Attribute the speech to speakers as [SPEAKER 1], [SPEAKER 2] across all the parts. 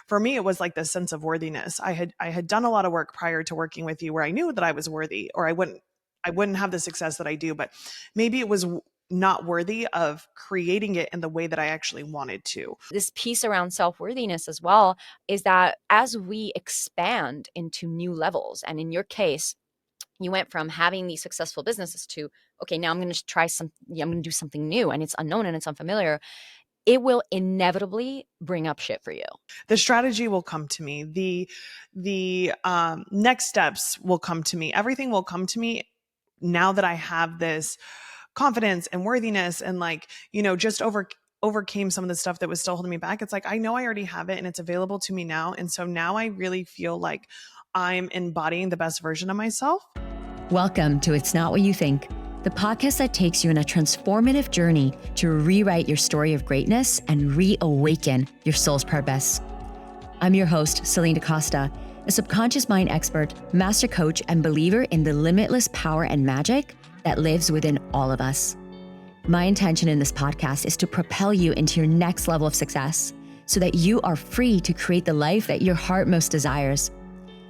[SPEAKER 1] For me, it was like this sense of worthiness. I had done a lot of work prior to working with you where I knew that I was worthy, or I wouldn't have the success that I do, but maybe it was not worthy of creating it in the way that I actually wanted to.
[SPEAKER 2] This piece around self-worthiness as well is that as we expand into new levels, and in your case, you went from having these successful businesses to, okay, now I'm going to try I'm going to do something new and it's unknown and it's unfamiliar. It will inevitably bring up shit for you.
[SPEAKER 1] The strategy will come to me. The next steps will come to me. Everything will come to me now that I have this confidence and worthiness, and like, just overcame some of the stuff that was still holding me back. It's like, I know I already have it and it's available to me now. And so now I really feel like I'm embodying the best version of myself.
[SPEAKER 3] Welcome to It's Not What You Think, the podcast that takes you on a transformative journey to rewrite your story of greatness and reawaken your soul's purpose. I'm your host, Celine DaCosta, a subconscious mind expert, master coach, and believer in the limitless power and magic that lives within all of us. My intention in this podcast is to propel you into your next level of success so that you are free to create the life that your heart most desires.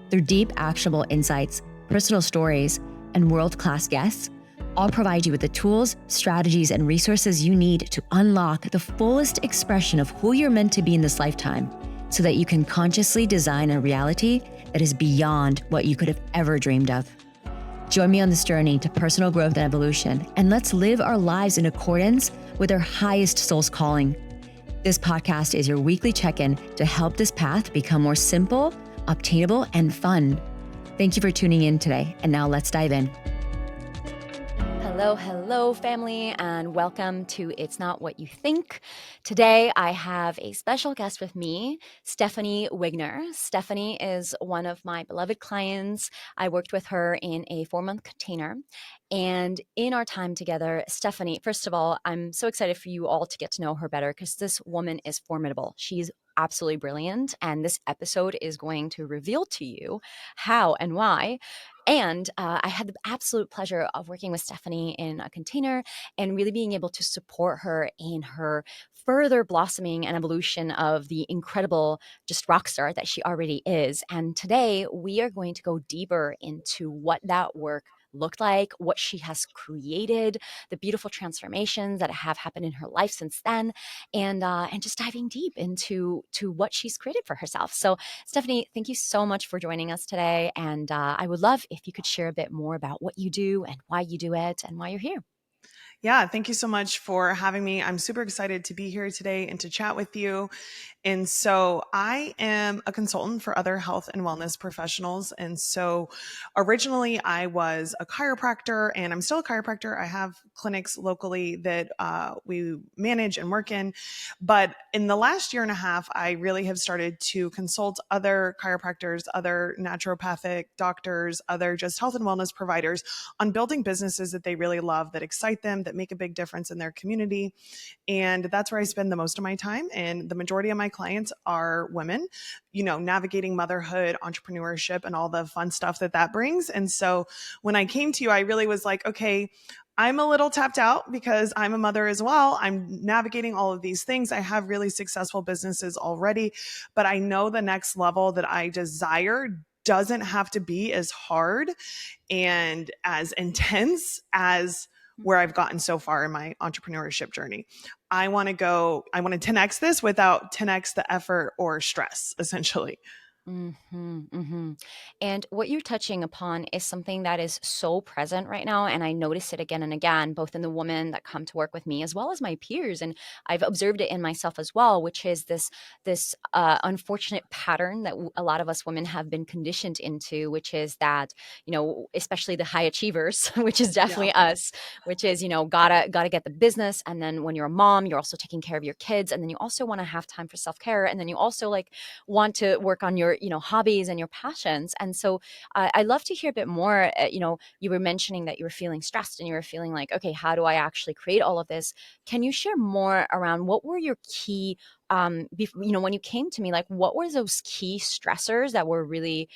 [SPEAKER 3] Through deep, actionable insights, personal stories, and world-class guests, I'll provide you with the tools, strategies, and resources you need to unlock the fullest expression of who you're meant to be in this lifetime so that you can consciously design a reality that is beyond what you could have ever dreamed of. Join me on this journey to personal growth and evolution, and let's live our lives in accordance with our highest soul's calling. This podcast is your weekly check-in to help this path become more simple, obtainable, and fun. Thank you for tuning in today, and now let's dive in.
[SPEAKER 2] Hello, family, and welcome to It's Not What You Think. Today, I have a special guest with me, Stephanie Wigner. Stephanie is one of my beloved clients. I worked with her in a 4-month container. And in our time together, Stephanie, first of all, I'm so excited for you all to get to know her better because this woman is formidable. She's absolutely brilliant. And this episode is going to reveal to you how and why. And I had the absolute pleasure of working with Stephanie in a container and really being able to support her in her further blossoming and evolution of the incredible just rock star that she already is. And today we are going to go deeper into what that work looked like, what she has created, the beautiful transformations that have happened in her life since then, and just diving deep into what she's created for herself. So Stephanie, thank you so much for joining us today. And I would love if you could share a bit more about what you do and why you do it and why you're here.
[SPEAKER 1] Yeah, thank you so much for having me. I'm super excited to be here today and to chat with you. And so I am a consultant for other health and wellness professionals. And so originally I was a chiropractor, and I'm still a chiropractor. I have clinics locally that we manage and work in. But in the last year and a half, I really have started to consult other chiropractors, other naturopathic doctors, other just health and wellness providers on building businesses that they really love, that excite them, that make a big difference in their community. And that's where I spend the most of my time. And the majority of my clients are women, navigating motherhood, entrepreneurship, and all the fun stuff that brings. And so when I came to you, I really was like, okay, I'm a little tapped out because I'm a mother as well. I'm navigating all of these things. I have really successful businesses already, but I know the next level that I desire doesn't have to be as hard and as intense as where I've gotten so far in my entrepreneurship journey. I want to 10x this without 10x the effort or stress, essentially.
[SPEAKER 2] And what you're touching upon is something that is so present right now. And I notice it again and again, both in the women that come to work with me, as well as my peers. And I've observed it in myself as well, which is this unfortunate pattern that a lot of us women have been conditioned into, which is that, especially the high achievers, which is definitely us, which is, gotta get the business. And then when you're a mom, you're also taking care of your kids. And then you also want to have time for self-care. And then you also want to work on your hobbies and your passions. And so I'd love to hear a bit more. You were mentioning that you were feeling stressed and you were feeling like, okay, how do I actually create all of this? Can you share more around what were your key when you came to me, like what were those key stressors that were really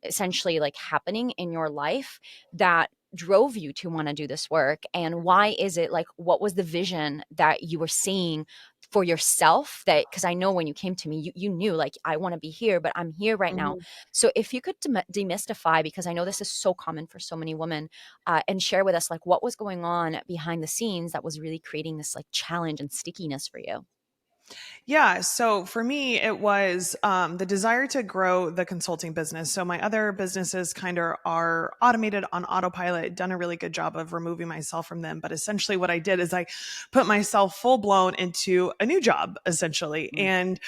[SPEAKER 2] essentially like happening in your life that drove you to want to do this work? And why is it, like, what was the vision that you were seeing for yourself, that because I know when you came to me, you knew like, I want to be here, but I'm here right now.
[SPEAKER 1] Mhm.
[SPEAKER 2] So if you could demystify, because I know this is so common for so many women, and share with us like what was going on behind the scenes that was really creating this like challenge and stickiness for you.
[SPEAKER 1] Yeah. So for me, it was the desire to grow the consulting business. So my other businesses kind of are automated on autopilot, done a really good job of removing myself from them. But essentially, what I did is I put myself full blown into a new job, essentially.
[SPEAKER 2] Mm.
[SPEAKER 1] And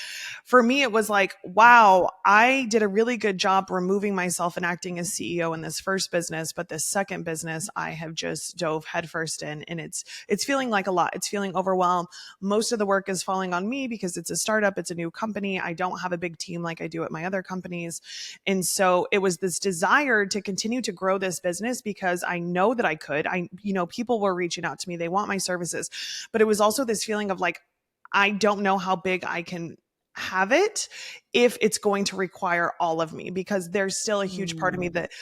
[SPEAKER 1] for me, it was like, wow, I did a really good job removing myself and acting as CEO in this first business. But this second business, I have just dove headfirst in, and it's feeling like a lot. It's feeling overwhelmed. Most of the work is falling on me because it's a startup, it's a new company. I don't have a big team like I do at my other companies. And so it was this desire to continue to grow this business because I know that I could. People were reaching out to me, they want my services. But it was also this feeling of like, I don't know how big I can have it if it's going to require all of me, because there's still a huge part of me
[SPEAKER 2] Mm.
[SPEAKER 1] that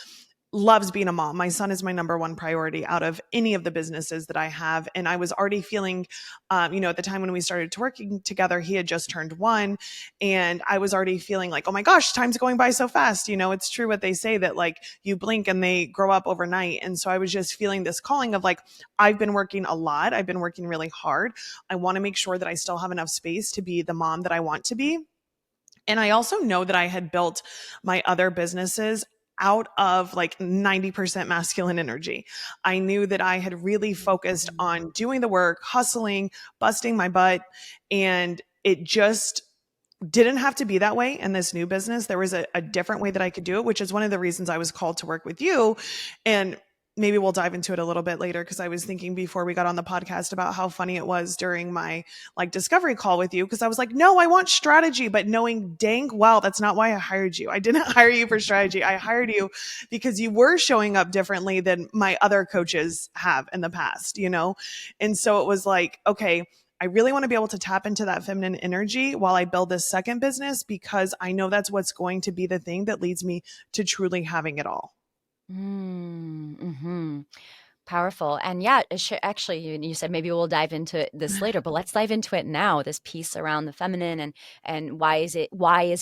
[SPEAKER 1] loves being a mom. My son is my number one priority out of any of the businesses that I have. And I was already feeling, at the time when we started working together, he had just turned 1. And I was already feeling like, oh my gosh, time's going by so fast. It's true what they say that like you blink and they grow up overnight. And so I was just feeling this calling of like, I've been working a lot. I've been working really hard. I want to make sure that I still have enough space to be the mom that I want to be. And I also know that I had built my other businesses out of like 90% masculine energy. I knew that I had really focused on doing the work, hustling, busting my butt, and it just didn't have to be that way in this new business. There was a different way that I could do it, which is one of the reasons I was called to work with you. And maybe we'll dive into it a little bit later, because I was thinking before we got on the podcast about how funny it was during my like discovery call with you, because I was like, no, I want strategy, but knowing dang well that's not why I hired you. I didn't hire you for strategy. I hired you because you were showing up differently than my other coaches have in the past. And so it was like, okay, I really want to be able to tap into that feminine energy while I build this second business, because I know that's what's going to be the thing that leads me to truly having it all.
[SPEAKER 2] Mm-hmm. Powerful. And yeah, actually, you said maybe we'll dive into this later, but let's dive into it now. This piece around the feminine, and why is it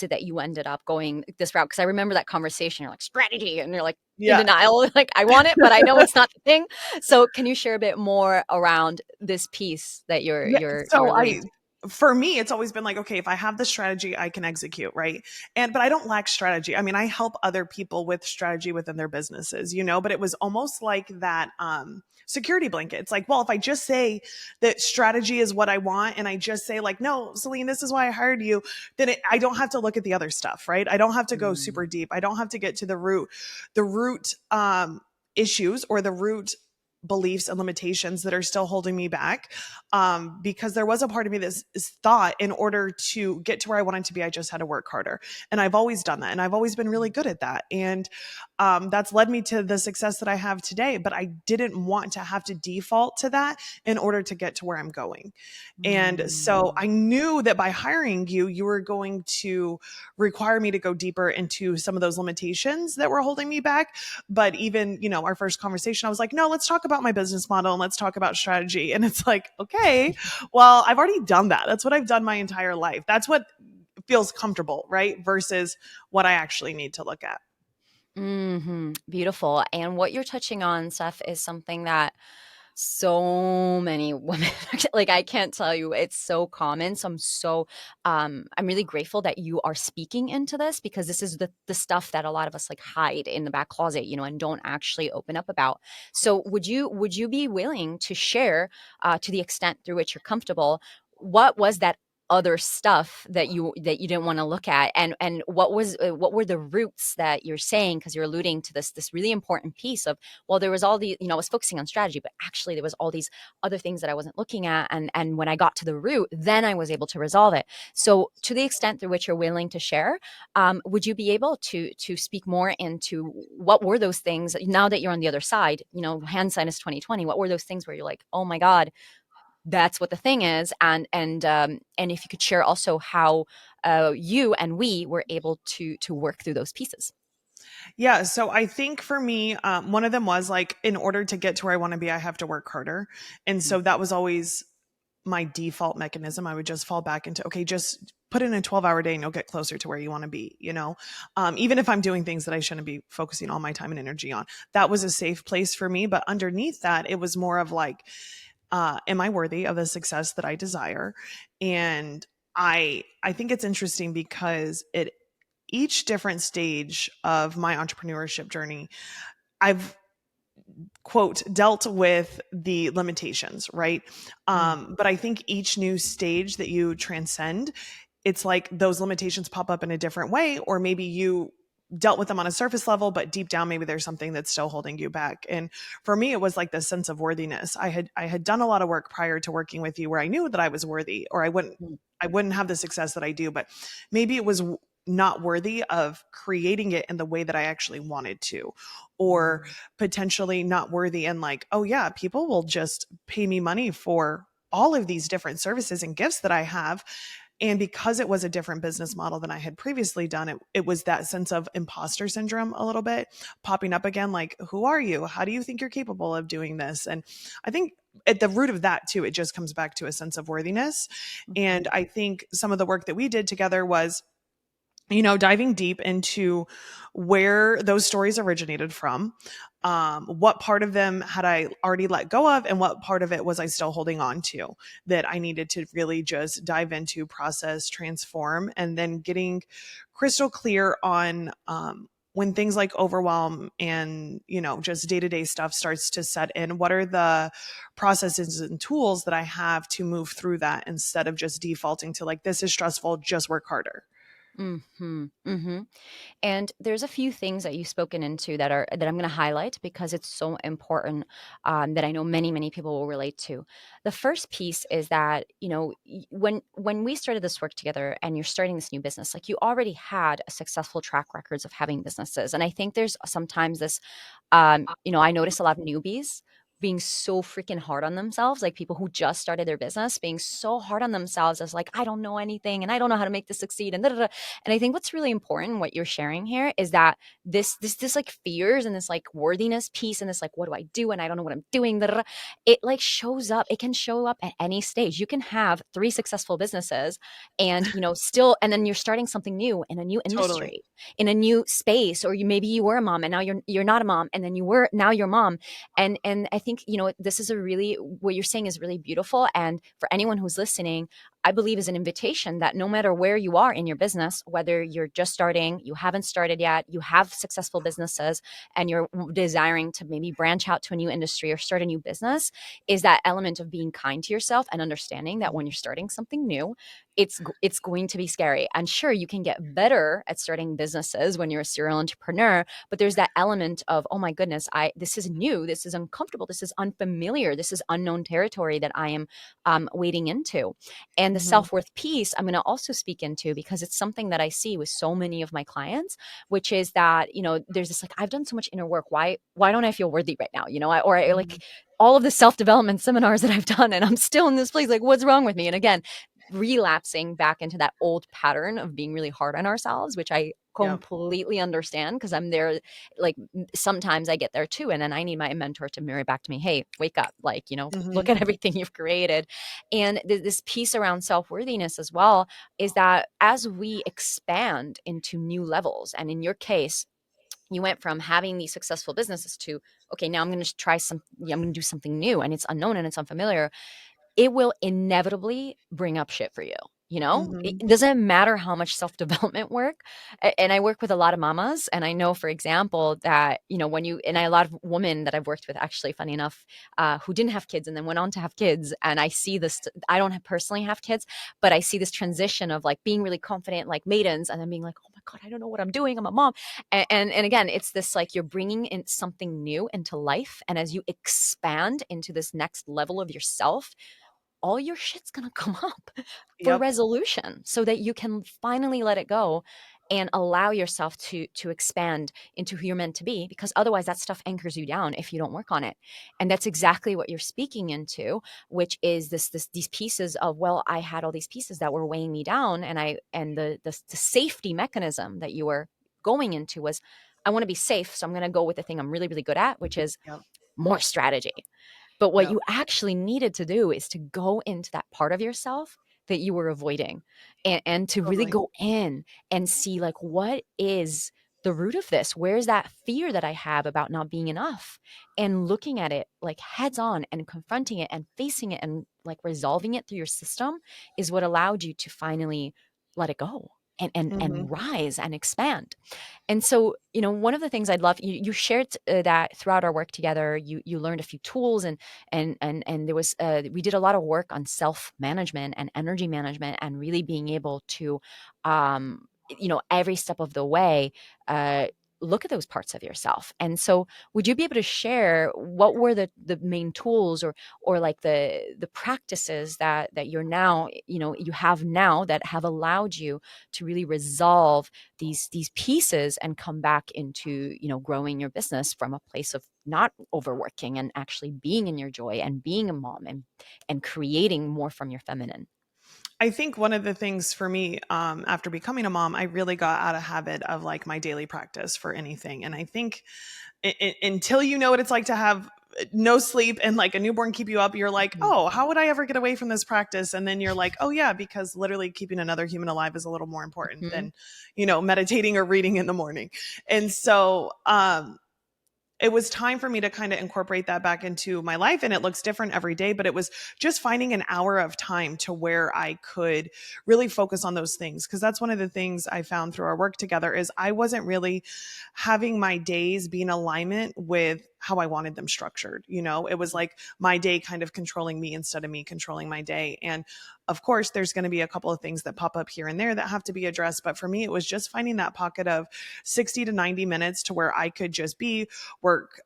[SPEAKER 2] that you ended up going this route? Because I remember that conversation. You're like, strategy, and you're like in
[SPEAKER 1] Yeah.
[SPEAKER 2] denial, like, I want it, but I know it's not the thing. So can you share a bit more around this piece that you're
[SPEAKER 1] Yeah.
[SPEAKER 2] you're
[SPEAKER 1] So
[SPEAKER 2] you're alluding to?
[SPEAKER 1] for me, it's always been like, okay, if I have the strategy, I can execute, right? But I don't lack strategy. I mean, I help other people with strategy within their businesses, but it was almost like that, security blanket. It's like, well, if I just say that strategy is what I want, and I just say like, no, Celine, this is why I hired you, then I don't have to look at the other stuff, right? I don't have to go
[SPEAKER 2] Mm.
[SPEAKER 1] super deep. I don't have to get to the root issues, or the root beliefs and limitations that are still holding me back, because there was a part of me that thought in order to get to where I wanted to be, I just had to work harder. And I've always done that. And I've always been really good at that. And that's led me to the success that I have today. But I didn't want to have to default to that in order to get to where I'm going. And so
[SPEAKER 2] Mm.
[SPEAKER 1] I knew that by hiring you, you were going to require me to go deeper into some of those limitations that were holding me back. But even, our first conversation, I was like, no, let's talk about my business model and let's talk about strategy. And it's like, okay, well, I've already done that. That's what I've done my entire life. That's what feels comfortable, right? Versus what I actually need to look at.
[SPEAKER 2] Beautiful. And what you're touching on, Steph, is something that so many women like, I can't tell you, it's so common. So I'm really grateful that you are speaking into this, because this is the stuff that a lot of us like hide in the back closet, and don't actually open up about. So would you be willing to share, to the extent through which you're comfortable, what was that other stuff that you didn't want to look at, and what were the roots that you're saying, because you're alluding to this really important piece of, well, there was all the, I was focusing on strategy, but actually there was all these other things that I wasn't looking at, and when I got to the root, then I was able to resolve it. So to the extent through which you're willing to share, would you be able to speak more into what were those things, now that you're on the other side? Hindsight is 2020. What were those things where you're like, oh my god, that's what the thing is, and if you could share also how, you and we were able to work through those pieces.
[SPEAKER 1] Yeah. So I think for me, one of them was like, in order to get to where I want to be, I have to work harder. And
[SPEAKER 2] Mm.
[SPEAKER 1] so that was always my default mechanism. I would just fall back into, okay, just put in a 12-hour day and you'll get closer to where you want to be, even if I'm doing things that I shouldn't be focusing all my time and energy on. That was a safe place for me. But underneath that, it was more of like, am I worthy of the success that I desire? And I think it's interesting because it each different stage of my entrepreneurship journey, I've quote dealt with the limitations, right?
[SPEAKER 2] Mm,
[SPEAKER 1] But I think each new stage that you transcend, it's like those limitations pop up in a different way, or maybe you dealt with them on a surface level, but deep down maybe there's something that's still holding you back. And for me, it was like this sense of worthiness. I had done a lot of work prior to working with you where I knew that I was worthy, or
[SPEAKER 2] mm,
[SPEAKER 1] I wouldn't have the success that I do, but maybe it was not worthy of creating it in the way that I actually wanted to, or
[SPEAKER 2] mm,
[SPEAKER 1] potentially not worthy and like, oh yeah, people will just pay me money for all of these different services and gifts that I have. And because it was a different business model than I had previously done, it was that sense of imposter syndrome a little bit popping up again. Like, who are you? How do you think you're capable of doing this? And I think at the root of that too, it just comes back to a sense of worthiness. And
[SPEAKER 2] mhm,
[SPEAKER 1] I think some of the work that we did together was, diving deep into where those stories originated from, what part of them had I already let go of, and what part of it was I still holding on to that I needed to really just dive into, process, transform, and then getting crystal clear on when things like overwhelm and just day-to-day stuff starts to set in, what are the processes and tools that I have to move through that instead of just defaulting to like, this is stressful, just work harder.
[SPEAKER 2] mhm, mhm. And there's a few things that you've spoken into that I'm going to highlight because it's so important, that I know many people will relate to. The first piece is that when we started this work together and you're starting this new business, like you already had a successful track records of having businesses, and I think there's sometimes this, I notice a lot of newbies being so freaking hard on themselves, like people who just started their business being so hard on themselves as like, I don't know anything and I don't know how to make this succeed and da, da, da. And I think what's really important, what you're sharing here, is that this like fears and this like worthiness piece and this like, what do I do? And I don't know what I'm doing. Da, da, da. It like shows up. It can show up at any stage. You can have three successful businesses and still, and then you're starting something new in a new
[SPEAKER 1] Totally.
[SPEAKER 2] industry, in a new space, or maybe you were a mom and now you're not a mom, and then now you're mom. And I think this is a really, what you're saying is really beautiful. And for anyone who's listening, I believe is an invitation that no matter where you are in your business, whether you're just starting, you haven't started yet, you have successful businesses, and you're desiring to maybe branch out to a new industry or start a new business, is that element of being kind to yourself and understanding that when you're starting something new, it's going to be scary. And sure, you can get better at starting businesses when you're a serial entrepreneur, but there's that element of, oh my goodness, I this is new, this is uncomfortable, this is unfamiliar, this is unknown territory that I am wading into. And the
[SPEAKER 1] Mhm.
[SPEAKER 2] self-worth piece I'm going to also speak into, because it's something that I see with so many of my clients, which is that there's this like, I've done so much inner work, why don't I feel worthy right now, or
[SPEAKER 1] Mhm.
[SPEAKER 2] like all of the self-development seminars that I've done and I'm still in this place, like what's wrong with me? And again, relapsing back into that old pattern of being really hard on ourselves, which I
[SPEAKER 1] Yep.
[SPEAKER 2] completely understand because I'm there. Like sometimes I get there too, and then I need my mentor to mirror back to me, hey, wake up, like look
[SPEAKER 1] Mhm.
[SPEAKER 2] at everything you've created. And this piece around self-worthiness as well is that as we expand into new levels, and in your case you went from having these successful businesses to, okay, now I'm going to try some, I'm going to do something new and it's unknown and it's unfamiliar, it will inevitably bring up shit for you.
[SPEAKER 1] Mhm.
[SPEAKER 2] It doesn't matter how much self development work. And I work with a lot of mamas. And I know, for example, that, a lot of women that I've worked with, actually, funny enough, who didn't have kids and then went on to have kids. And I see this, I don't personally have kids, but I see this transition of like being really confident, like maidens, and then being like, oh my God, I don't know what I'm doing. I'm a mom. And again, it's this like you're bringing in something new into life. And as you expand into this next level of yourself, all your shit's gonna come up for
[SPEAKER 1] Yep.
[SPEAKER 2] resolution so that you can finally let it go and allow yourself to expand into who you're meant to be, because otherwise that stuff anchors you down if you don't work on it. And that's exactly what you're speaking into, which is these pieces of, well, I had all these pieces that were weighing me down, and the safety mechanism that you were going into was, I want to be safe, so I'm going to go with the thing I'm really really good at, which is
[SPEAKER 1] Yep.
[SPEAKER 2] more strategy. But what
[SPEAKER 1] Yep.
[SPEAKER 2] you actually needed to do is to go into that part of yourself that you were avoiding, and to really
[SPEAKER 1] Totally.
[SPEAKER 2] go in and see, like, what is the root of this? Where's that fear that I have about not being enough? And looking at it like heads on and confronting it and facing it and like resolving it through your system is what allowed you to finally let it go and
[SPEAKER 1] Mhm.
[SPEAKER 2] rise and expand. And so, one of the things I'd love you shared that throughout our work together, you learned a few tools, and there was we did a lot of work on self management and energy management, and really being able to, every step of the way, uh, look at those parts of yourself. And so, would you be able to share what were the main tools, or like the practices that you're now, you have now, that have allowed you to really resolve these pieces and come back into, growing your business from a place of not overworking and actually being in your joy and being a mom and creating more from your feminine.
[SPEAKER 1] I think one of the things for me, after becoming a mom, I really got out of habit of like my daily practice for anything. And I think until you know what it's like to have no sleep and like a newborn keep you up, you're like,
[SPEAKER 2] Mhm.
[SPEAKER 1] oh, how would I ever get away from this practice? And then you're like, oh yeah, because literally keeping another human alive is a little more important
[SPEAKER 2] Mhm.
[SPEAKER 1] than, meditating or reading in the morning. And so, it was time for me to kind of incorporate that back into my life, and it looks different every day, but it was just finding an hour of time to where I could really focus on those things, because that's one of the things I found through our work together is I wasn't really having my days be in alignment with how I wanted them structured. It was like my day kind of controlling me instead of me controlling my day. And of course there's going to be a couple of things that pop up here and there that have to be addressed, but for me it was just finding that pocket of 60 to 90 minutes to where I could just be work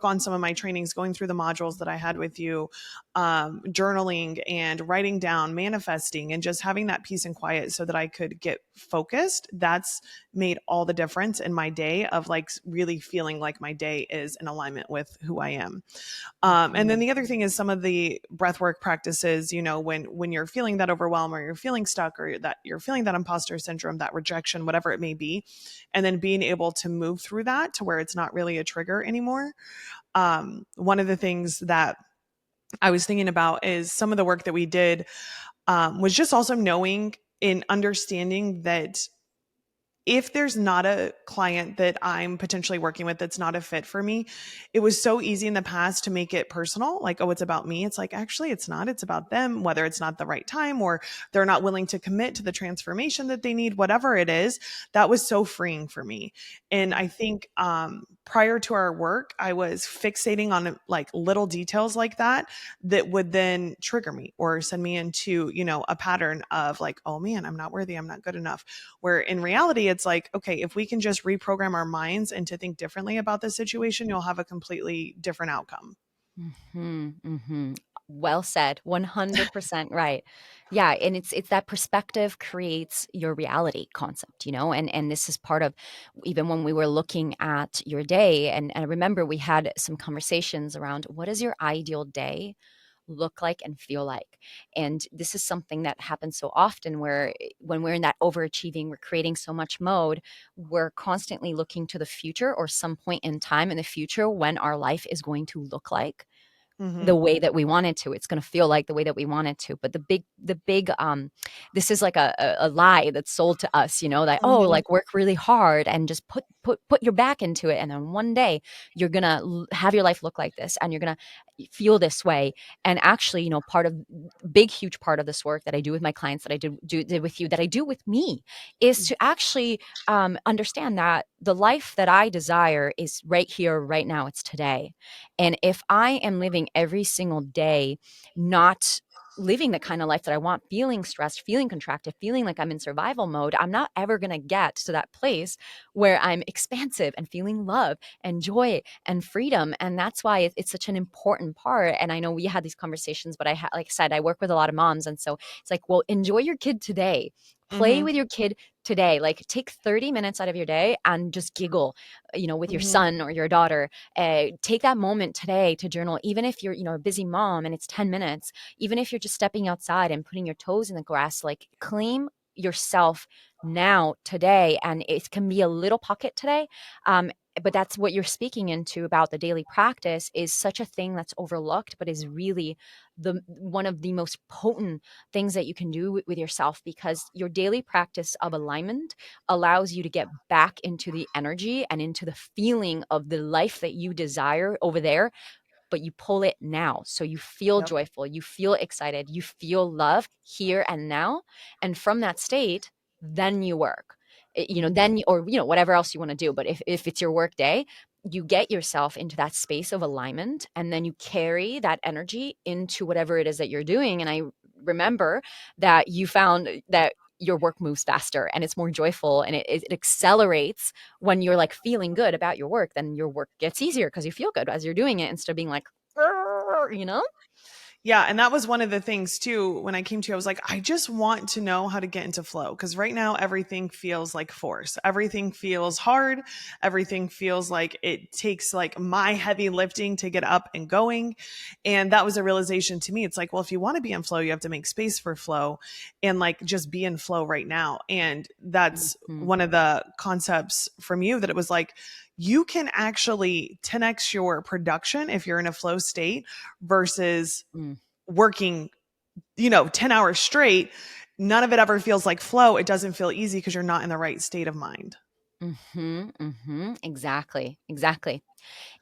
[SPEAKER 1] on some of my trainings, going through the modules that I had with you, journaling and writing down, manifesting, and just having that peace and quiet so that I could get focused. That's made all the difference in my day of like really feeling like my day is in alignment with who I am. And then
[SPEAKER 2] Mhm.
[SPEAKER 1] the other thing is some of the breathwork practices, when you're feeling that overwhelm or you're feeling stuck or that you're feeling that imposter syndrome, that rejection, whatever it may be, and then being able to move through that to where it's not really a trigger anymore. One of the things that I was thinking about is some of the work that we did, was just also knowing and understanding that if there's not a client that I'm potentially working with that's not a fit for me, it was so easy in the past to make it personal. Like, oh, it's about me. It's like, actually, it's not. It's about them, whether it's not the right time or they're not willing to commit to the transformation that they need, whatever it is. That was so freeing for me. And I think, prior to our work, I was fixating on like little details like that would then trigger me or send me into, a pattern of like, oh man, I'm not worthy. I'm not good enough, where in reality, it's like, okay, if we can just reprogram our minds and to think differently about the situation, you'll have a completely different outcome.
[SPEAKER 2] Mhm, mhm. Well said, 100% right. Yeah, and it's that perspective creates your reality concept, and this is part of, even when we were looking at your day, and I remember we had some conversations around what does your ideal day look like and feel like. And this is something that happens so often where when we're in that overachieving, we're creating so much mode, we're constantly looking to the future or some point in time in the future when our life is going to look like
[SPEAKER 1] Hmm.
[SPEAKER 2] the way that we want it to. It's going to feel like the way that we want it to. But the big this is like a lie that's sold to us, that, oh,
[SPEAKER 1] Hmm.
[SPEAKER 2] like, work really hard and just put your back into it, and then one day you're going to have your life look like this, and you're going to feel this way. And actually, part of big huge part of this work that I do with my clients, that I did with you, that I do with me, is to actually understand that the life that I desire is right here, right now. It's today. And if I am living every single day not living the kind of life that I want, feeling stressed, feeling contracted, feeling like I'm in survival mode, I'm not ever going to get to that place where I'm expansive and feeling love and joy and freedom. And that's why it's such an important part. And I know we had these conversations, but like I said, I work with a lot of moms. And so it's like, well, enjoy your kid today. Play
[SPEAKER 1] Hmm.
[SPEAKER 2] with your kid today. Like, take 30 minutes out of your day and just giggle, with your
[SPEAKER 1] Hmm.
[SPEAKER 2] son or your daughter. Take that moment today to journal, even if you're, a busy mom and it's 10 minutes, even if you're just stepping outside and putting your toes in the grass, like, claim yourself now, today. And it can be a little pocket today. but that's what you're speaking into about the daily practice is such a thing that's overlooked, but is really the one of the most potent things that you can do with yourself, because your daily practice of alignment allows you to get back into the energy and into the feeling of the life that you desire over there, but you pull it now. So you feel
[SPEAKER 1] Yep.
[SPEAKER 2] joyful, you feel excited, you feel love here and now. And from that state, then you work.
[SPEAKER 1] Mhm.
[SPEAKER 2] Then, or whatever else you want to do. But if it's your work day, you get yourself into that space of alignment, and then you carry that energy into whatever it is that you're doing. And I remember that you found that your work moves faster and it's more joyful, and it accelerates when you're like feeling good about your work. Then your work gets easier because you feel good as you're doing it, instead of being like, "Grr," you know?
[SPEAKER 1] Yeah, and that was one of the things too. When I came to you, I was like, I just want to know how to get into flow, because right now everything feels like force. Everything feels hard. Everything feels like it takes like my heavy lifting to get up and going. And that was a realization to me. It's like, well, if you want to be in flow, you have to make space for flow and like just be in flow right now. And that's
[SPEAKER 2] Mhm.
[SPEAKER 1] one of the concepts from you, that it was like, you can actually 10x your production if you're in a flow state versus
[SPEAKER 2] Mm.
[SPEAKER 1] working, 10 hours straight. None of it ever feels like flow. It doesn't feel easy because you're not in the right state of mind.
[SPEAKER 2] Mhm. Mhm. Exactly. Exactly.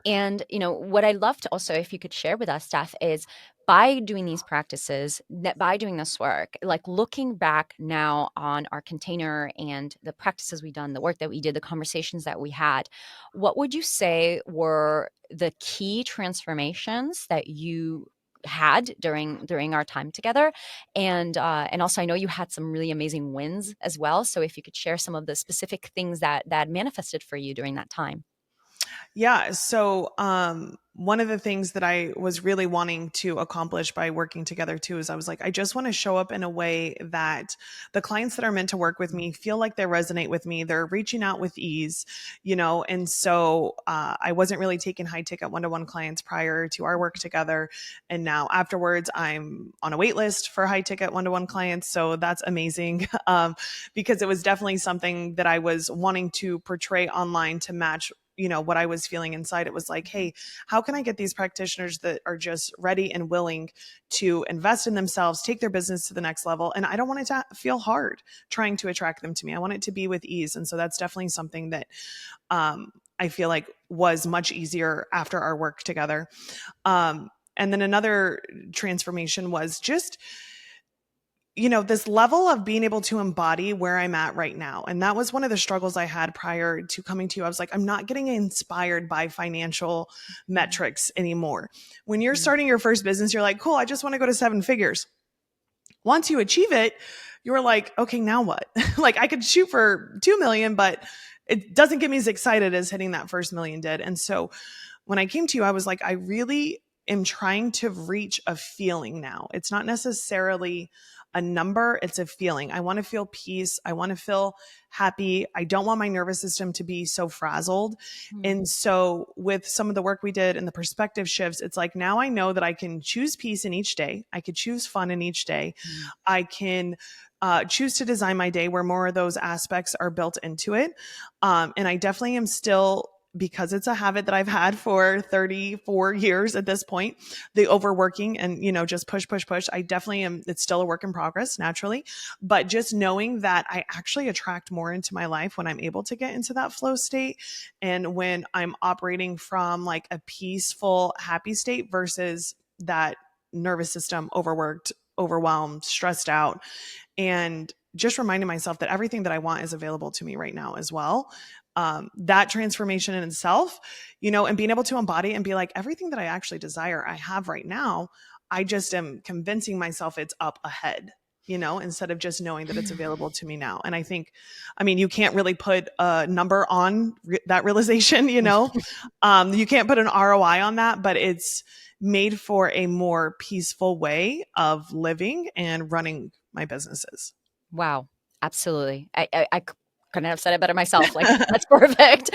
[SPEAKER 2] And, what I'd love to also, if you could share with us, Steph, is by doing these practices, that by doing this work, like looking back now on our container and the practices we done, the work that we did, the conversations that we had, what would you say were the key transformations that you had during our time together? And also, I know you had some really amazing wins as well. So if you could share some of the specific things that manifested for you during that time.
[SPEAKER 1] Yeah. So, one of the things that I was really wanting to accomplish by working together too is I was like, I just want to show up in a way that the clients that are meant to work with me feel like they resonate with me. They're reaching out with ease, And so, I wasn't really taking high ticket one-to-one clients prior to our work together. And now afterwards, I'm on a wait list for high ticket one-to-one clients. So that's amazing. Because it was definitely something that I was wanting to portray online to match what I was feeling inside. It was like, hey, how can I get these practitioners that are just ready and willing to invest in themselves, take their business to the next level? And I don't want it to feel hard trying to attract them to me. I want it to be with ease. And so that's definitely something that I feel like was much easier after our work together. And then another transformation was just this level of being able to embody where I'm at right now. And that was one of the struggles I had prior to coming to you. I was like, I'm not getting inspired by financial
[SPEAKER 2] Mhm.
[SPEAKER 1] metrics anymore. When you're
[SPEAKER 2] Mhm.
[SPEAKER 1] starting your first business, you're like, cool, I just want to go to seven figures. Once you achieve it, you're like, okay, now what? Like I could shoot for 2 million, but it doesn't get me as excited as hitting that first million did. And so when I came to you, I was like, I really am trying to reach a feeling now. It's not necessarily a number, it's a feeling. I want to feel peace. I want to feel happy. I don't want my nervous system to be so frazzled.
[SPEAKER 2] Mhm.
[SPEAKER 1] And so, with some of the work we did and the perspective shifts, it's like now I know that I can choose peace in each day. I could choose fun in each day.
[SPEAKER 2] Mhm.
[SPEAKER 1] I can choose to design my day where more of those aspects are built into it. And I definitely am still, because it's a habit that I've had for 34 years at this point, the overworking and, just push, push, push. I definitely am. It's still a work in progress naturally, but just knowing that I actually attract more into my life when I'm able to get into that flow state and when I'm operating from like a peaceful, happy state versus that nervous system overworked, overwhelmed, stressed out, and just reminding myself that everything that I want is available to me right now as well. That transformation in itself, and being able to embody and be like, everything that I actually desire, I have right now. I just am convincing myself it's up ahead, instead of just knowing that it's available to me now. And I think, I mean, you can't really put a number on that realization, you can't put an ROI on that, but it's made for a more peaceful way of living and running my businesses.
[SPEAKER 2] Wow, absolutely. I couldn't have said it better myself. Like, that's perfect.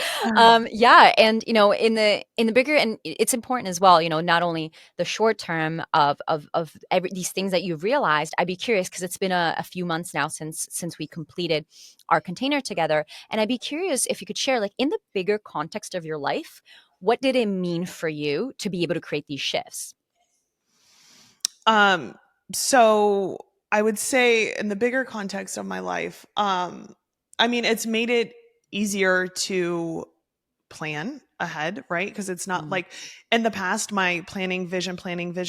[SPEAKER 2] Yeah. And, in the bigger, and it's important as well, not only the short term of these things that you've realized. I'd be curious, because it's been a few months now since we completed our container together. And I'd be curious if you could share, like, in the bigger context of your life, what did it mean for you to be able to create these shifts?
[SPEAKER 1] Um, so I would say in the bigger context of my life, I mean, it's made it easier to plan ahead, right? Because it's not
[SPEAKER 2] Mm,
[SPEAKER 1] like in the past, my planning, vision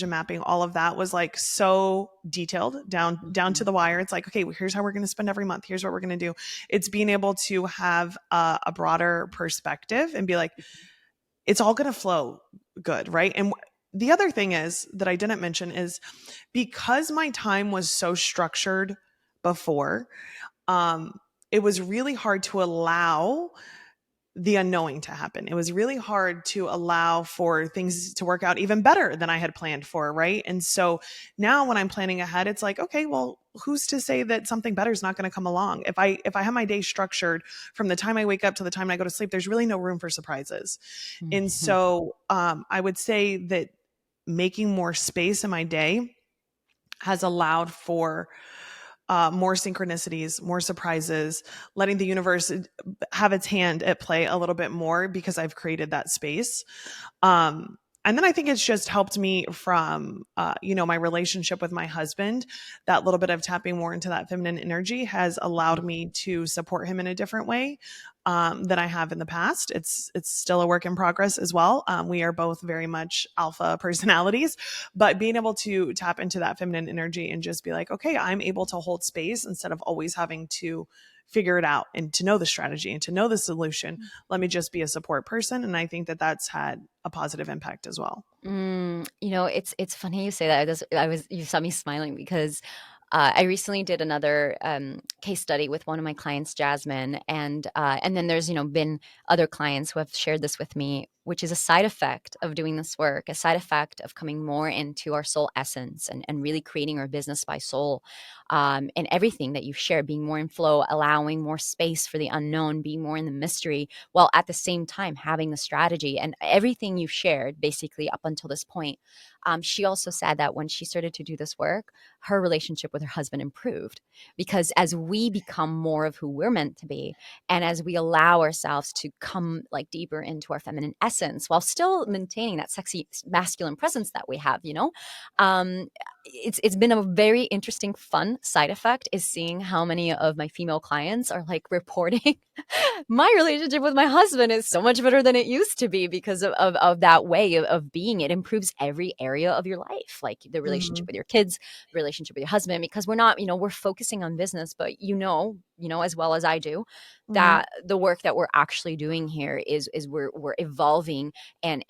[SPEAKER 1] mapping, all of that was like so detailed down to
[SPEAKER 2] mhm,
[SPEAKER 1] the wire. It's like, okay, well, here's how we're going to spend every month. Here's what we're going to do. It's being able to have a broader perspective and be like, it's all going to flow good, right? And the other thing is that I didn't mention is because my time was so structured before, um, it was really hard to allow the unknowing to happen. It was really hard to allow for things to work out even better than I had planned for, right? And so now when I'm planning ahead, it's like, okay, well, who's to say that something better is not going to come along? If I have my day structured from the time I wake up to the time I go to sleep, there's really no room for surprises. And
[SPEAKER 2] mhm,
[SPEAKER 1] so I would say that making more space in my day has allowed for more synchronicities, more surprises, letting the universe have its hand at play a little bit more because I've created that space. Um, and then I think it's just helped me from, my relationship with my husband. That little bit of tapping more into that feminine energy has allowed
[SPEAKER 2] mhm,
[SPEAKER 1] me to support him in a different way than I have in the past. It's still a work in progress as well. We are both very much alpha personalities, but being able to tap into that feminine energy and just be like, okay, I'm able to hold space instead of always having to figure it out and to know the strategy and to know the solution. Let me just be a support person. And I think that that's had a positive impact as well.
[SPEAKER 2] it's funny you say that. You saw me smiling because I recently did another case study with one of my clients, Jasmine, and then there's been other clients who have shared this with me, which is a side effect of doing this work, a side effect of coming more into our soul essence and really creating our business by soul, and everything that you've shared, being more in flow, allowing more space for the unknown, being more in the mystery, while at the same time having the strategy and everything you've shared basically up until this point. She also said that when she started to do this work, her relationship with her husband improved, because as we become more of who we're meant to be, and as we allow ourselves to come like deeper into our feminine essence while still maintaining that sexy masculine presence that we have, um, it's been a very interesting, fun side effect is seeing how many of my female clients are like reporting my relationship with my husband is so much better than it used to be because of that way of being. It improves every area of your life, like the relationship
[SPEAKER 1] Hmm.
[SPEAKER 2] with your kids, the relationship with your husband, because we're not, we're focusing on business, but as well as I do,
[SPEAKER 1] Hmm.
[SPEAKER 2] that the work that we're actually doing here is we're evolving and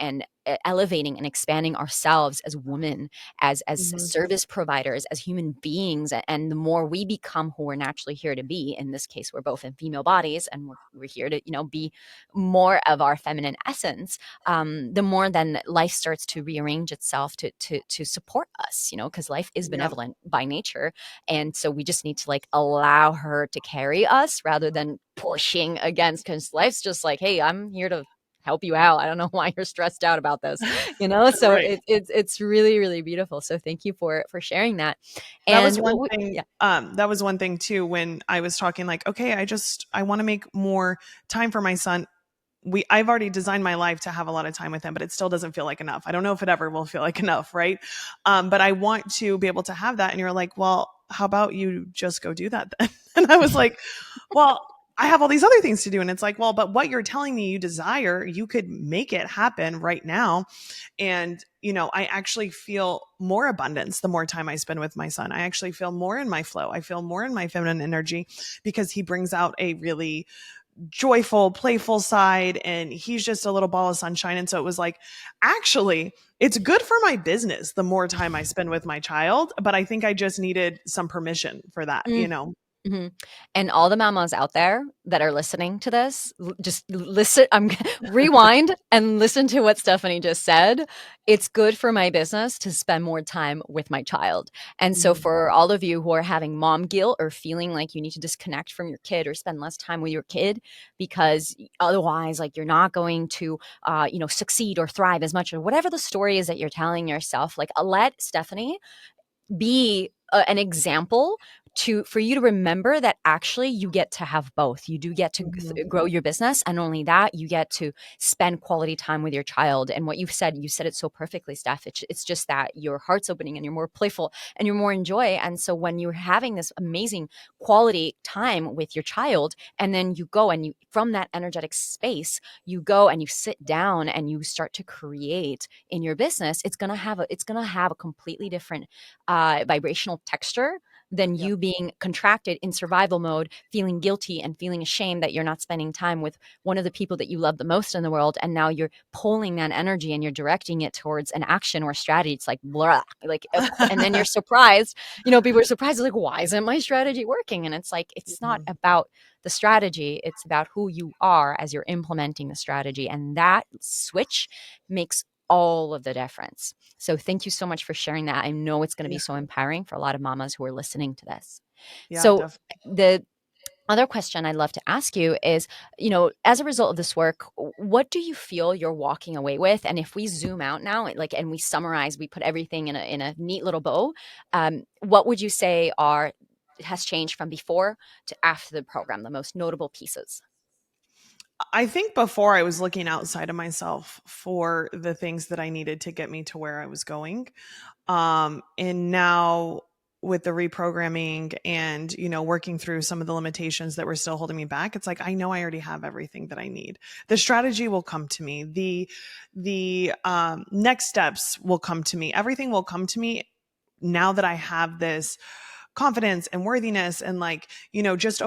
[SPEAKER 2] elevating and expanding ourselves as women, as
[SPEAKER 1] Hmm.
[SPEAKER 2] service providers, as human beings. And the more we become who we're naturally here to be, in this case we're both in female bodies, and we're here to be more of our feminine essence, the more then life starts to rearrange itself to support us, because life is
[SPEAKER 1] Yeah.
[SPEAKER 2] benevolent by nature. And so we just need to like allow her to carry us rather than pushing against, because life's just like, hey, I'm here to help you out. I don't know why you're stressed out about this, so
[SPEAKER 1] Right.
[SPEAKER 2] it's really, really beautiful. So thank you for sharing that.
[SPEAKER 1] That was
[SPEAKER 2] And
[SPEAKER 1] one thing.
[SPEAKER 2] yeah.
[SPEAKER 1] That was one thing too when I was talking like, okay, I want to make more time for my son. I've already designed my life to have a lot of time with him, but it still doesn't feel like enough. I don't know if it ever will feel like enough, right? But I want to be able to have that. And you're like, well, how about you just go do that then? And I was like, well, I have all these other things to do. And it's like, well, but what you're telling me you desire, you could make it happen right now. And, I actually feel more abundance the more time I spend with my son. I actually feel more in my flow. I feel more in my feminine energy because he brings out a really joyful, playful side, and he's just a little ball of sunshine. And so it was like, actually, it's good for my business the more time I spend with my child, but I think I just needed some permission for that,
[SPEAKER 2] Mm. Mhm. And all the mamas out there that are listening to this, just listen. Rewind and listen to what Stephanie just said. It's good for my business to spend more time with my child. And so,
[SPEAKER 1] Mhm.
[SPEAKER 2] for all of you who are having mom guilt or feeling like you need to disconnect from your kid or spend less time with your kid because otherwise, like you're not going to, succeed or thrive as much, or whatever the story is that you're telling yourself, like let Stephanie be an example for you to remember that actually you get to have both. You do get to
[SPEAKER 1] Mhm.
[SPEAKER 2] grow your business, and only that, you get to spend quality time with your child. And what you said it so perfectly, Steph. It's just that your heart's opening and you're more playful and you're more in joy. And so when you're having this amazing quality time with your child, and then you go and you, from that energetic space, you go and you sit down and you start to create in your business, it's gonna have a completely different vibrational texture than
[SPEAKER 1] Yep.
[SPEAKER 2] you being contracted in survival mode, feeling guilty and feeling ashamed that you're not spending time with one of the people that you love the most in the world. And now you're pulling that energy and you're directing it towards an action or a strategy. It's like, blah, like, and then you're surprised, people are surprised, like, why isn't my strategy working? And it's like, it's not
[SPEAKER 1] Mhm.
[SPEAKER 2] about the strategy, it's about who you are as you're implementing the strategy. And that switch makes all of the difference. So thank you so much for sharing that. I know it's going to
[SPEAKER 1] Yeah.
[SPEAKER 2] be so empowering for a lot of mamas who are listening to this.
[SPEAKER 1] Yeah,
[SPEAKER 2] So
[SPEAKER 1] definitely.
[SPEAKER 2] the other question I'd love to ask you is, as a result of this work, what do you feel you're walking away with? And if we zoom out now, like, and we summarize, we put everything in a neat little bow, what would you say has changed from before to after the program, the most notable pieces?
[SPEAKER 1] I think before I was looking outside of myself for the things that I needed to get me to where I was going. And now with the reprogramming and, working through some of the limitations that were still holding me back, it's like I know I already have everything that I need. The strategy will come to me. The next steps will come to me. Everything will come to me now that I have this confidence and worthiness and like, just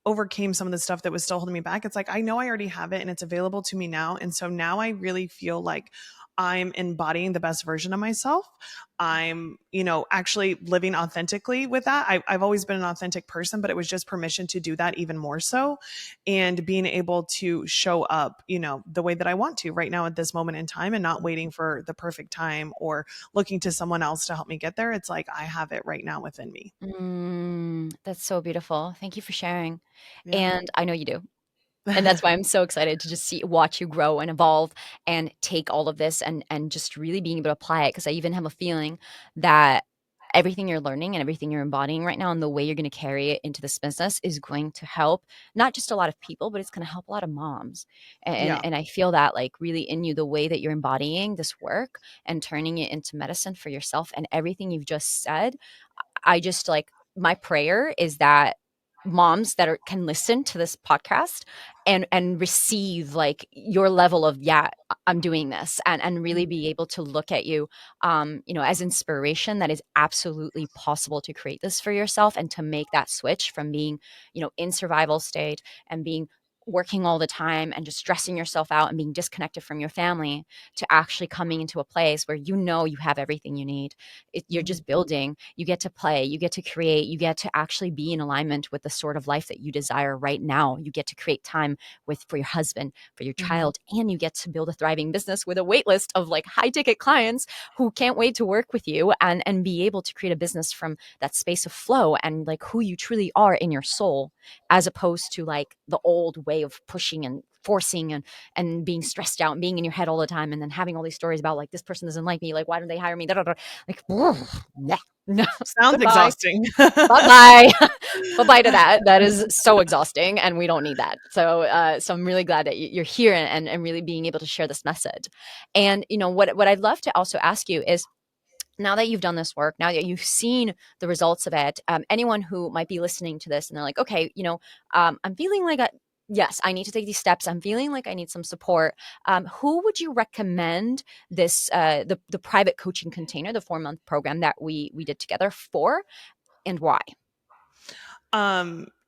[SPEAKER 1] overcame some of the stuff that was still holding me back. It's like I know I already have it and it's available to me now. And so now I really feel like I'm embodying the best version of myself. I'm, actually living authentically with that. I've always been an authentic person, but it was just permission to do that even more so. And being able to show up, the way that I want to right now at this moment in time and not waiting for the perfect time or looking to someone else to help me get there. It's like I have it right now within me.
[SPEAKER 2] That's so beautiful. Thank you for sharing.
[SPEAKER 1] Yeah.
[SPEAKER 2] And I know you do. And that's why I'm so excited to just watch you grow and evolve and take all of this and just really being able to apply it. Because I even have a feeling that everything you're learning and everything you're embodying right now and the way you're going to carry it into this business is going to help not just a lot of people, but it's going to help a lot of moms. And,
[SPEAKER 1] Yeah.
[SPEAKER 2] and I feel that like really in you, the way that you're embodying this work and turning it into medicine for yourself and everything you've just said. I just like, my prayer is that moms that can listen to this podcast and receive like your level of, yeah, I'm doing this, and really
[SPEAKER 1] Mhm.
[SPEAKER 2] be able to look at you as inspiration, that is absolutely possible to create this for yourself and to make that switch from being in survival state and being working all the time and just stressing yourself out and being disconnected from your family to actually coming into a place where you have everything you need. You're
[SPEAKER 1] Mhm.
[SPEAKER 2] just building, you get to play, you get to create, you get to actually be in alignment with the sort of life that you desire right now. You get to create time for your husband, for your
[SPEAKER 1] Mhm.
[SPEAKER 2] child, and you get to build a thriving business with a wait list of like high ticket clients who can't wait to work with you, and be able to create a business from that space of flow and like who you truly are in your soul, as opposed to like the old way of pushing and forcing and being stressed out and being in your head all the time, and then having all these stories about like, this person doesn't like me, like, why don't they hire me, da, da, da. Like, nah, no,
[SPEAKER 1] Sounds
[SPEAKER 2] goodbye,
[SPEAKER 1] exhausting.
[SPEAKER 2] bye bye, bye bye to that. That is so exhausting, and we don't need that. So I'm really glad that you're here and really being able to share this message. And what I'd love to also ask you is, now that you've done this work, now that you've seen the results of it, anyone who might be listening to this and they're like, okay, I'm feeling like yes, I need to take these steps. I'm feeling like I need some support. Who would you recommend this, the private coaching container, the 4-month program that we did together for, and why?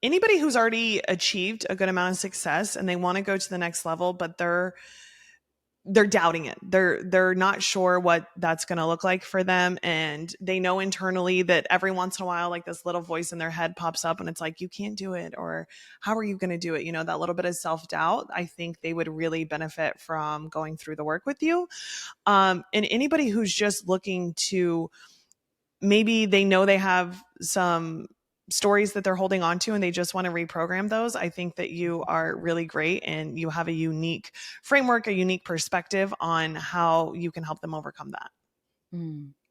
[SPEAKER 1] Anybody who's already achieved a good amount of success and they want to go to the next level, but they're they're doubting it. They're not sure what that's going to look like for them, and they know internally that every once in a while, like, this little voice in their head pops up and it's like, you can't do it, or how are you going to do it? That little bit of self-doubt. I think they would really benefit from going through the work with you. And anybody who's just looking to, maybe they know they have some stories that they're holding on to and they just want to reprogram those. I think that you are really great and you have a unique framework, a unique perspective on how you can help them overcome that.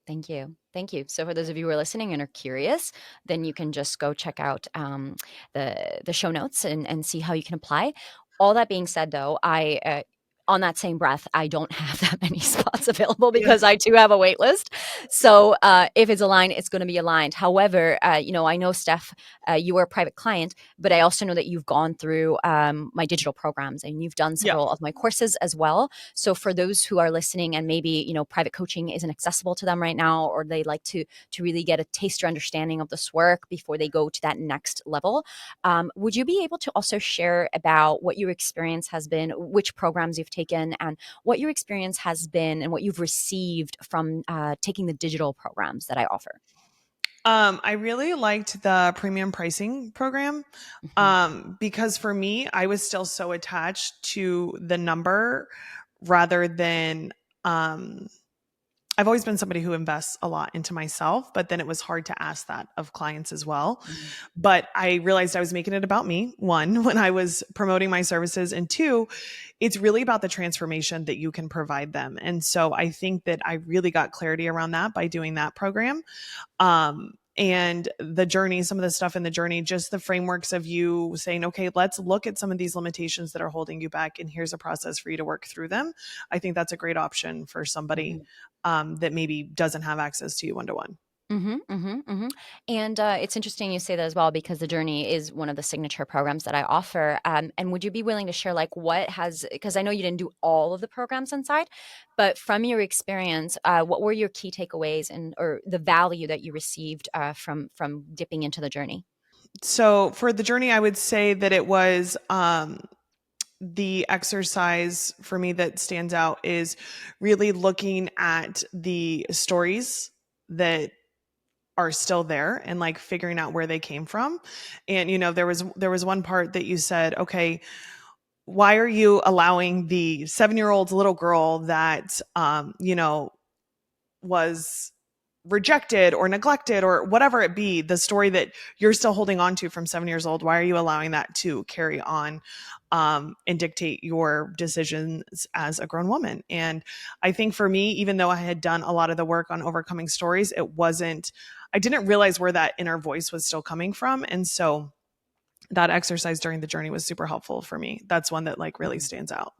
[SPEAKER 2] Thank you. Thank you. So for those of you who are listening and are curious, then you can just go check out the show notes and see how you can apply. All that being said, though, on that same breath, I don't have that many spots available
[SPEAKER 1] Yeah.
[SPEAKER 2] because I too have a wait list. So if it's aligned, it's going to be aligned. However, I know, Steph, you were a private client, but I also know that you've gone through my digital programs and you've done
[SPEAKER 1] Yeah.
[SPEAKER 2] several of my courses as well. So for those who are listening and maybe, private coaching isn't accessible to them right now, or they like to really get a taste or understanding of this work before they go to that next level, would you be able to also share about what your experience has been, which programs you've taken, and what your experience has been and what you've received from taking the digital programs that I offer?
[SPEAKER 1] I really liked the premium pricing program,
[SPEAKER 2] Mm-hmm.
[SPEAKER 1] because for me, I was still so attached to the number rather than, I've always been somebody who invests a lot into myself, but then it was hard to ask that of clients as well. But I realized I was making it about me, one, when I was promoting my services, and two, it's really about the transformation that you can provide them. And so I think that I really got clarity around that by doing that program. And the journey, some of the stuff in the journey, just the frameworks of you saying, okay, let's look at some of these limitations that are holding you back, and here's a process for you to work through them. I think that's a great option for somebody that maybe doesn't have access to you one to one.
[SPEAKER 2] And it's interesting you say that as well, because the journey is one of the signature programs that I offer. And would you be willing to share, like, what has, because I know you didn't do all of the programs inside, but from your experience, what were your key takeaways and or the value that you received from dipping into the journey?
[SPEAKER 1] So for the journey, I would say that it was, the exercise for me that stands out is really looking at the stories that are still there and, like, figuring out where they came from. And there was one part that you said, okay, why are you allowing the 7-year-old little girl that was rejected or neglected or whatever it be, the story that you're still holding on to from 7 years old, why are you allowing that to carry on, and dictate your decisions as a grown woman? And I think for me, even though I had done a lot of the work on overcoming stories, I didn't realize where that inner voice was still coming from. And so that exercise during the journey was super helpful for me. That's one that, like, really
[SPEAKER 2] Mhm.
[SPEAKER 1] stands out.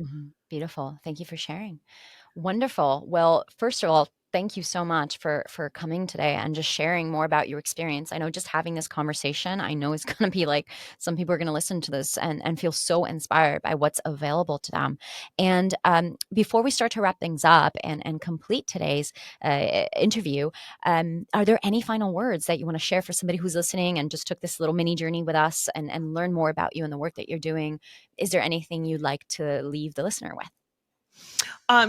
[SPEAKER 2] Beautiful. Thank you for sharing. Wonderful. Well, first of all, thank you so much for coming today and just sharing more about your experience. I know just having this conversation, I know is going to be like, some people are going to listen to this and feel so inspired by what's available to them. And before we start to wrap things up and complete today's interview, are there any final words that you want to share for somebody who's listening and just took this little mini journey with us and learn more about you and the work that you're doing? Is there anything you'd like to leave the listener with?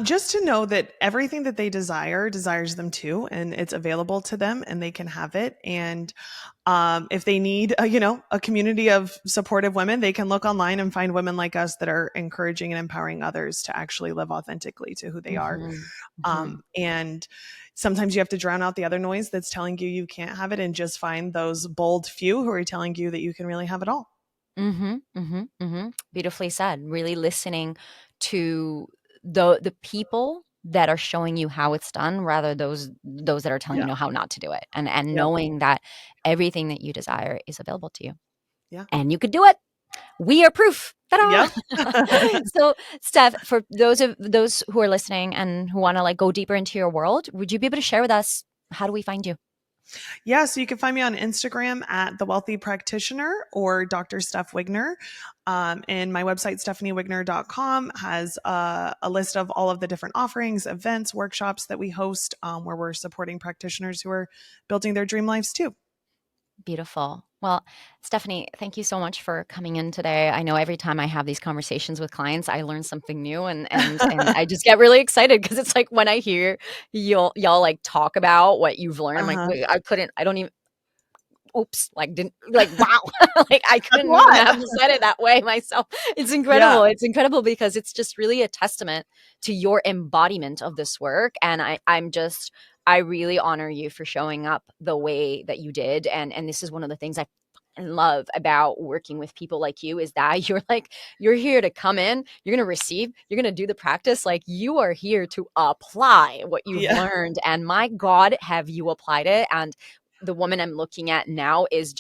[SPEAKER 1] Just to know that everything that they desires them too, and it's available to them, and they can have it. And if they need a community of supportive women, they can look online and find women like us that are encouraging and empowering others to actually live authentically to who they are.
[SPEAKER 2] Mhm. Mhm.
[SPEAKER 1] And sometimes you have to drown out the other noise that's telling you you can't have it, and just find those bold few who are telling you that you can really have it all.
[SPEAKER 2] Mhm. Mhm. Mhm. Beautifully said. Really listening to the people that are showing you how it's done, rather those that are telling
[SPEAKER 1] Yeah.
[SPEAKER 2] you how not to do it, and
[SPEAKER 1] Yep.
[SPEAKER 2] knowing that everything that you desire is available to you,
[SPEAKER 1] Yeah.
[SPEAKER 2] and you could do it. We are proof. Ta-da!
[SPEAKER 1] Yep.
[SPEAKER 2] So, Steph, for those who are listening and who want to, like, go deeper into your world, would you be able to share with us, how do we find you?
[SPEAKER 1] Yeah, so you can find me on Instagram at The Wealthy Practitioner or Dr. Steph Wigner. And my website, stephaniewigner.com, has a list of all of the different offerings, events, workshops that we host, where we're supporting practitioners who are building their dream lives too.
[SPEAKER 2] Beautiful. Well, Stephanie, thank you so much for coming in today. I know every time I have these conversations with clients, I learn something new and I just get really excited because it's like when I hear y'all like talk about what you've learned, I'm like,
[SPEAKER 1] Uh-huh.
[SPEAKER 2] wait, I don't even oops, like didn't like wow. Like I
[SPEAKER 1] That's a
[SPEAKER 2] couldn't even
[SPEAKER 1] lot.
[SPEAKER 2] have said it that way myself. It's
[SPEAKER 1] Yeah.
[SPEAKER 2] incredible. It's incredible because it's just really a testament to your embodiment of this work. And I really honor you for showing up the way that you did. And this is one of the things I love about working with people like you is that you're here to come in, you're going to receive, you're going to do the practice. Like you are here to apply what you've
[SPEAKER 1] Yeah.
[SPEAKER 2] learned. And my God, have you applied it? And the woman I'm looking at now is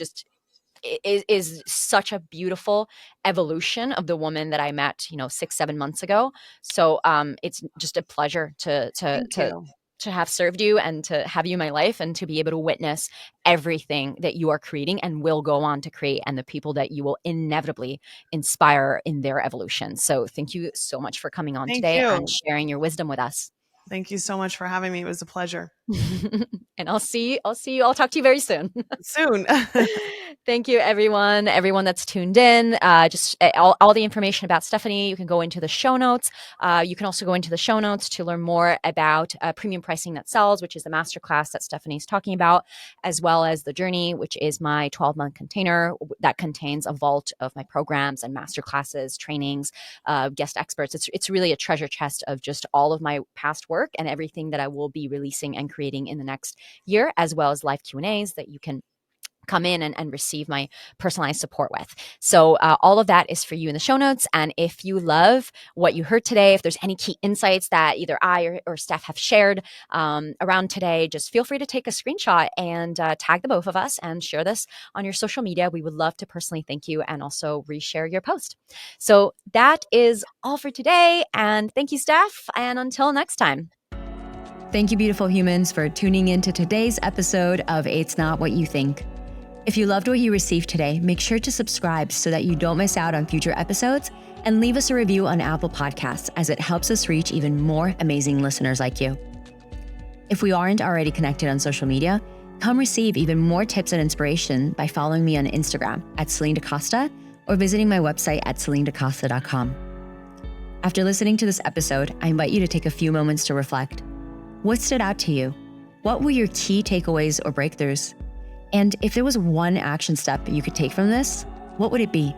[SPEAKER 2] such a beautiful evolution of the woman that I met, 6, 7 months ago. So it's just a pleasure
[SPEAKER 1] Thank you.
[SPEAKER 2] to have served you and to have you in my life and to be able to witness everything that you are creating and will go on to create and the people that you will inevitably inspire in their evolution. So thank you so much for coming on
[SPEAKER 1] Thank
[SPEAKER 2] today and
[SPEAKER 1] you.
[SPEAKER 2] sharing your wisdom with us.
[SPEAKER 1] Thank you so much for having me. It was a pleasure.
[SPEAKER 2] And I'll talk to you very soon.
[SPEAKER 1] Soon.
[SPEAKER 2] Thank you, everyone that's tuned in. Just all the information about Stephanie, you can go into the show notes. You can also go into the show notes to learn more about Premium Pricing That Sells, which is the masterclass that Stephanie's talking about, as well as The Journey, which is my 12-month container that contains a vault of my programs and masterclasses, trainings, guest experts. It's really a treasure chest of just all of my past work and everything that I will be releasing and creating in the next year, as well as live Q&As that you can come in and receive my personalized support with. So all of that is for you in the show notes. And if you love what you heard today, if there's any key insights that either I or Steph have shared around today, just feel free to take a screenshot and tag the both of us and share this on your social media. We would love to personally thank you and also reshare your post. So that is all for today. And thank you, Steph. And until next time.
[SPEAKER 3] Thank you, beautiful humans, for tuning in to today's episode of It's Not What You Think. If you loved what you received today, make sure to subscribe so that you don't miss out on future episodes, and leave us a review on Apple Podcasts as it helps us reach even more amazing listeners like you. If we aren't already connected on social media, come receive even more tips and inspiration by following me on Instagram at Celine DaCosta or visiting my website at celinedacosta.com. After listening to this episode, I invite you to take a few moments to reflect. What stood out to you? What were your key takeaways or breakthroughs? And if there was one action step you could take from this, what would it be?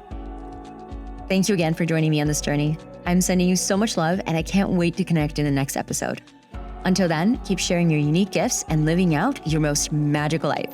[SPEAKER 3] Thank you again for joining me on this journey. I'm sending you so much love, and I can't wait to connect in the next episode. Until then, keep sharing your unique gifts and living out your most magical life.